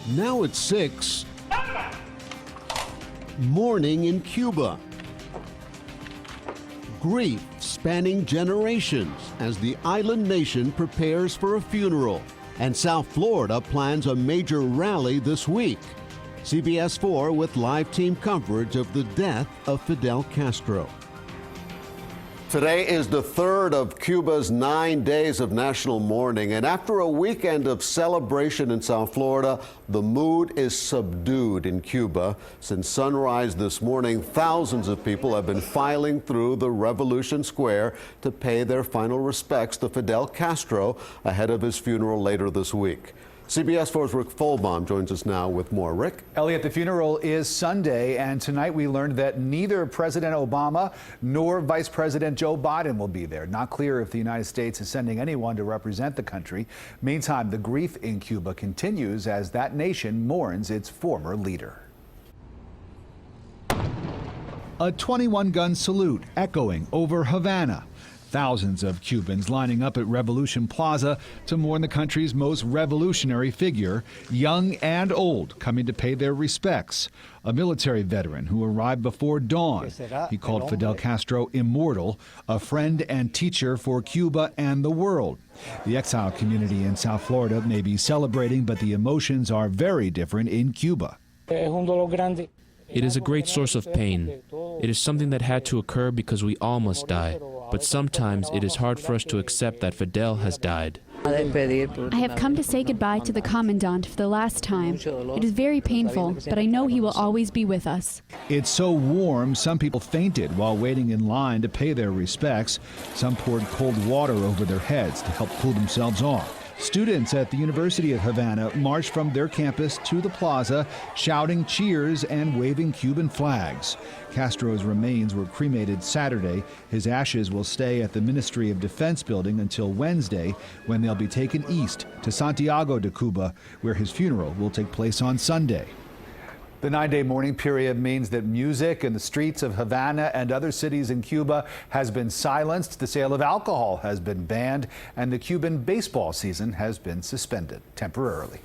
Now at 6, mourning in Cuba. Grief spanning generations as the island nation prepares for a funeral. And South Florida plans a major rally this week. CBS 4 with live team coverage of the death of Fidel Castro. Today is the third of Cuba's 9 days of national mourning, and after a weekend of celebration in South Florida, the mood is subdued in Cuba. Since sunrise this morning, thousands of people have been filing through the Revolution Square to pay their final respects to Fidel Castro ahead of his funeral later this week. CBS 4's Rick Folbaum joins us now with more. Rick? Elliot, the funeral is Sunday, and tonight we learned that neither President Obama nor Vice President Joe Biden will be there. Not clear if the United States is sending anyone to represent the country. Meantime, the grief in Cuba continues as that nation mourns its former leader. A 21-gun salute echoing over Havana. Thousands of Cubans lining up at Revolution Plaza to mourn the country's most revolutionary figure, young and old, coming to pay their respects. A military veteran who arrived before dawn. He called Fidel Castro immortal, a friend and teacher for Cuba and the world. The exile community in South Florida may be celebrating, but the emotions are very different in Cuba. It is a great source of pain. It is something that had to occur because we all must die. But sometimes it is hard for us to accept that Fidel has died. I have come to say goodbye to the commandant for the last time. It is very painful, but I know he will always be with us. It's so warm, some people fainted while waiting in line to pay their respects. Some poured cold water over their heads to help cool themselves off. Students at the University of Havana marched from their campus to the plaza, shouting cheers and waving Cuban flags. Castro's remains were cremated Saturday. His ashes will stay at the Ministry of Defense building until Wednesday, when they'll be taken east to Santiago de Cuba, where his funeral will take place on Sunday. The 9-day mourning period means that music in the streets of Havana and other cities in Cuba has been silenced, the sale of alcohol has been banned, and the Cuban baseball season has been suspended temporarily.